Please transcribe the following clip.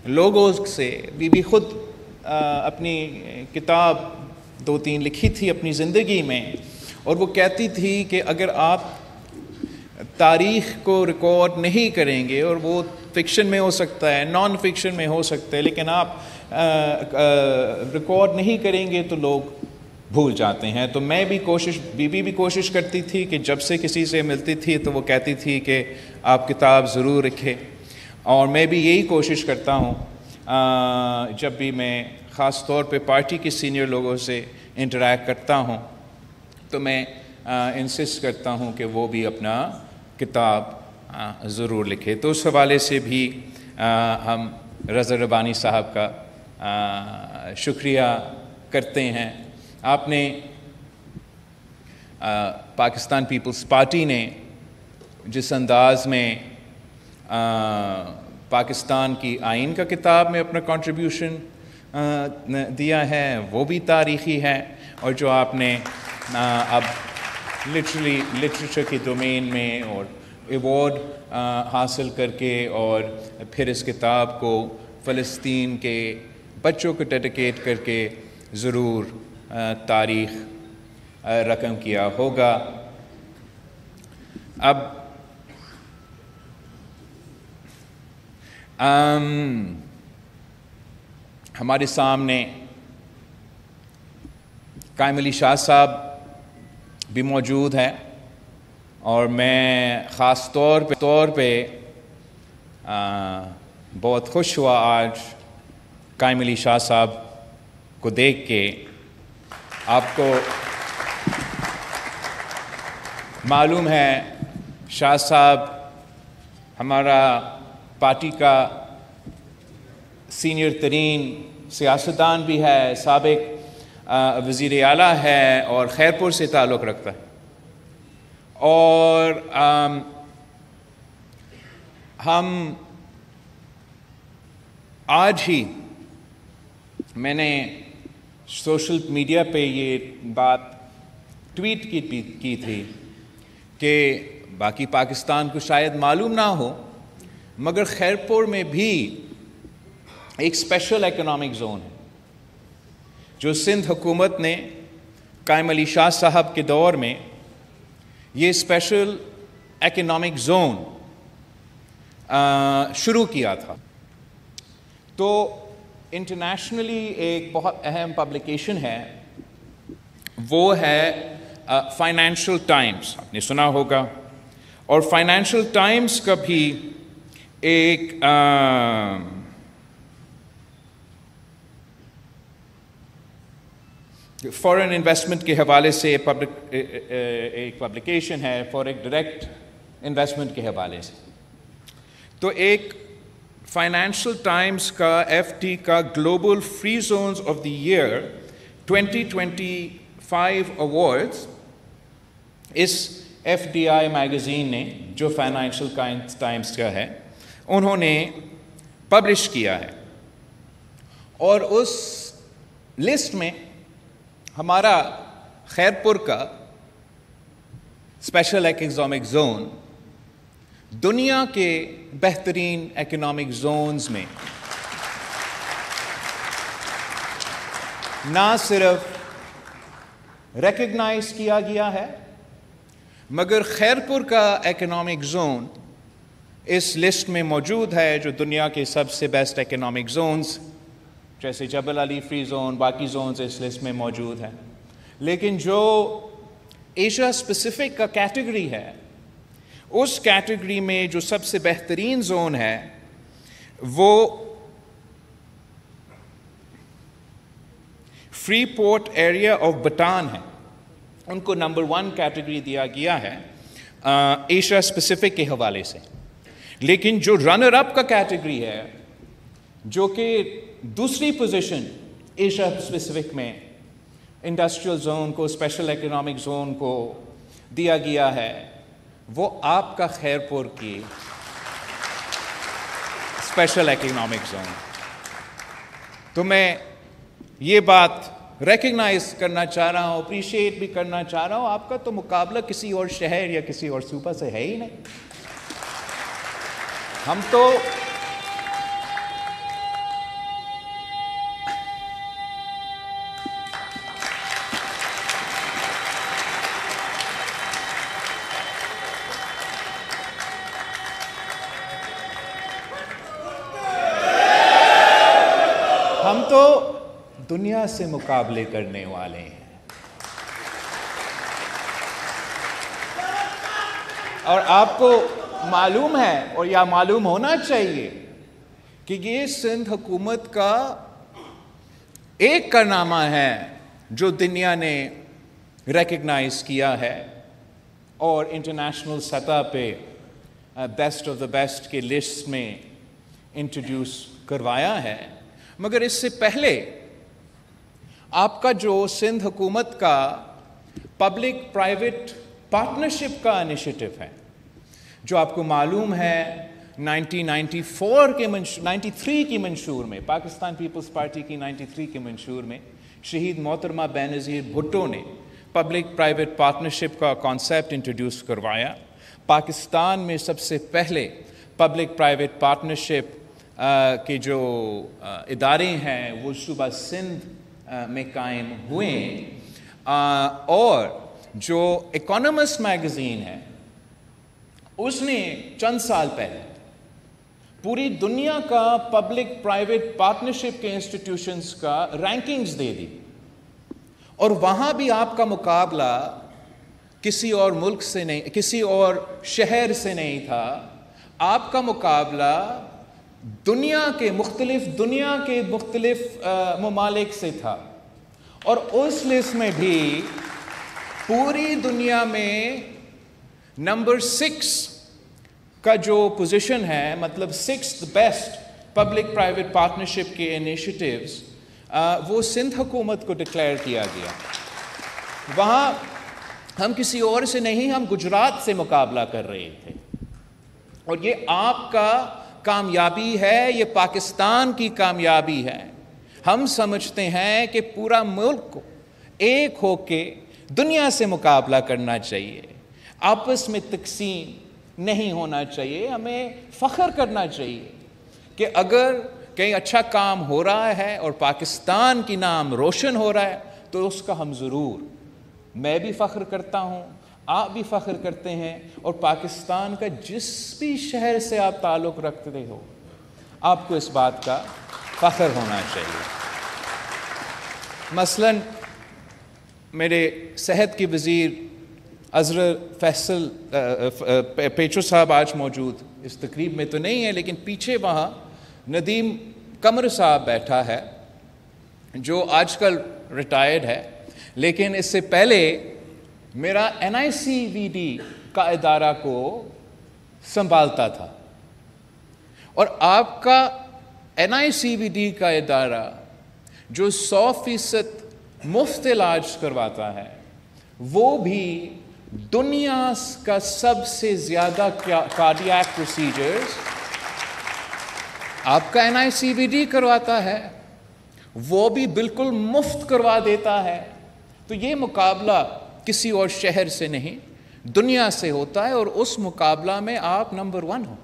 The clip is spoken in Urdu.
لوگوں سے بی بی خود اپنی کتاب 2-3 لکھی تھی اپنی زندگی میں، اور وہ کہتی تھی کہ اگر آپ تاریخ کو ریکارڈ نہیں کریں گے، اور وہ فکشن میں ہو سکتا ہے، نان فکشن میں ہو سکتا ہے، لیکن آپ ریکارڈ نہیں کریں گے تو لوگ بھول جاتے ہیں۔ تو میں بھی بی بھی کوشش کرتی تھی کہ جب سے کسی سے ملتی تھی تو وہ کہتی تھی کہ آپ کتاب ضرور لکھیں، اور میں بھی یہی کوشش کرتا ہوں جب بھی میں خاص طور پہ پارٹی کے سینئر لوگوں سے انٹریکٹ کرتا ہوں تو میں انسسٹ کرتا ہوں کہ وہ بھی اپنا کتاب ضرور لکھے۔ تو اس حوالے سے بھی ہم رضا ربانی صاحب کا شکریہ کرتے ہیں۔ آپ نے پاکستان پیپلز پارٹی نے جس انداز میں پاکستان کی آئین کا کتاب میں اپنا کنٹریبیوشن دیا ہے وہ بھی تاریخی ہے، اور جو آپ نے اب لٹریچر کی ڈومین میں اور ایوارڈ حاصل کر کے اور پھر اس کتاب کو فلسطین کے بچوں کو ڈیڈیکیٹ کر کے ضرور تاریخ رقم کیا ہوگا۔ اب ہمارے سامنے قائم علی شاہ صاحب بھی موجود ہے، اور میں خاص طور پہ بہت خوش ہوا آج قائم علی شاہ صاحب کو دیکھ کے۔ آپ کو معلوم ہے شاہ صاحب ہمارا پارٹی کا سینئر ترین سیاستدان بھی ہے، سابق وزیر اعلیٰ ہے، اور خیرپور سے تعلق رکھتا ہے، اور ہم آج ہی میں نے سوشل میڈیا پہ یہ بات ٹویٹ کی تھی کہ باقی پاکستان کو شاید معلوم نہ ہو مگر خیرپور میں بھی ایک اسپیشل اکنامک زون ہے جو سندھ حکومت نے قائم علی شاہ صاحب کے دور میں یہ اسپیشل اکنامک زون شروع کیا تھا۔ تو انٹرنیشنلی ایک بہت اہم پبلیکیشن ہے، وہ ہے فائنینشیل ٹائمز، آپ نے سنا ہوگا، اور فائنینشیل ٹائمز کا بھی ایک فارن انویسٹمنٹ کے حوالے سے ایک پبلیکیشن ہے، فارن ڈائریکٹ انویسٹمنٹ کے حوالے سے۔ تو ایک فائنینشیل ٹائمز کا FT کا global free zones of the year 2025 awards اس FDI میگزین نے، جو فائنینشیل ٹائمز کا ہے، انہوں نے پبلش کیا ہے، اور اس لسٹ میں ہمارا خیرپور کا اسپیشل اکنامک زون دنیا کے بہترین اکنامک زونز میں نہ صرف ریکگنائز کیا گیا ہے مگر خیرپور کا اکنامک زون اس لسٹ میں موجود ہے، جو دنیا کے سب سے بیسٹ اکنامک زونز جیسے جبل علی فری زون، باقی زونز اس لسٹ میں موجود ہیں۔ لیکن جو ایشیا اسپیسیفک کا کیٹیگری ہے، اس کیٹیگری میں جو سب سے بہترین زون ہے وہ free port area of Bhutan ہے، ان کو نمبر 1 کیٹیگری دیا گیا ہے ایشیا اسپیسیفک کے حوالے سے۔ لیکن جو رنر اپ کا کیٹیگری ہے، جو کہ دوسری پوزیشن ایشیا اسپیسیفک میں انڈسٹریل زون کو، اسپیشل اکنامک زون کو دیا گیا ہے، وہ آپ کا خیرپور کی اسپیشل اکنامک زون۔ تو میں یہ بات ریکگنائز کرنا چاہ رہا ہوں، اپریشیٹ بھی کرنا چاہ رہا ہوں، آپ کا تو مقابلہ کسی اور شہر یا کسی اور صوبہ سے ہے ہی نہیں۔ ہم تو ہم تو دنیا سے مقابلے کرنے والے ہیں، اور آپ کو معلوم ہے اور یا معلوم ہونا چاہیے کہ یہ سندھ حکومت کا ایک کارنامہ ہے جو دنیا نے ریکگنائز کیا ہے اور انٹرنیشنل سطح پہ بیسٹ آف دا بیسٹ کے لسٹ میں انٹروڈیوس کروایا ہے۔ مگر اس سے پہلے آپ کا جو سندھ حکومت کا پبلک پرائیویٹ پارٹنرشپ کا انیشیٹو ہے، جو آپ کو معلوم ہے 93 کی منشور میں، پاکستان پیپلز پارٹی کی 93 کی منشور میں شہید محترمہ بینظیر بھٹو نے پبلک پرائیویٹ پارٹنرشپ کا کانسیپٹ انٹروڈیوس کروایا۔ پاکستان میں سب سے پہلے پبلک پرائیویٹ پارٹنرشپ کے جو ادارے ہیں وہ صوبہ سندھ میں قائم ہوئے، اور جو اکانومسٹ میگزین ہے اس نے چند سال پہلے پوری دنیا کا پبلک پرائیویٹ پارٹنرشپ کے انسٹیٹیوشنز کا رینکنگز دے دی، اور وہاں بھی آپ کا مقابلہ کسی اور ملک سے نہیں، کسی اور شہر سے نہیں تھا، آپ کا مقابلہ دنیا کے مختلف ممالک سے تھا، اور اس لسٹ میں بھی پوری دنیا میں نمبر 6 کا جو پوزیشن ہے، مطلب 6th best public private partnership کے انیشیٹیوز، وہ سندھ حکومت کو ڈکلیئر کیا گیا۔ وہاں ہم کسی اور سے نہیں، ہم گجرات سے مقابلہ کر رہے تھے، اور یہ آپ کا کامیابی ہے، یہ پاکستان کی کامیابی ہے۔ ہم سمجھتے ہیں کہ پورا ملک کو ایک ہو کے دنیا سے مقابلہ کرنا چاہیے، آپس میں تقسیم نہیں ہونا چاہیے، ہمیں فخر کرنا چاہیے کہ اگر کہیں اچھا کام ہو رہا ہے اور پاکستان کی نام روشن ہو رہا ہے تو اس کا ہم ضرور، میں بھی فخر کرتا ہوں، آپ بھی فخر کرتے ہیں، اور پاکستان کا جس بھی شہر سے آپ تعلق رکھتے ہو آپ کو اس بات کا فخر ہونا چاہیے۔ مثلاً میرے صحت کے وزیر اظہر فیصل پیچو صاحب آج موجود اس تقریب میں تو نہیں ہے، لیکن پیچھے وہاں ندیم قمر صاحب بیٹھا ہے جو آج کل ریٹائرڈ ہے، لیکن اس سے پہلے میرا NICVD کا ادارہ کو سنبھالتا تھا، اور آپ کا NICVD کا ادارہ جو 100% مفت علاج کرواتا ہے، وہ بھی دنیا کا سب سے زیادہ کارڈیاک پروسیجرز آپ کا NICVD کرواتا ہے، وہ بھی بالکل مفت کروا دیتا ہے۔ تو یہ مقابلہ کسی اور شہر سے نہیں، دنیا سے ہوتا ہے، اور اس مقابلہ میں آپ نمبر 1 ہو۔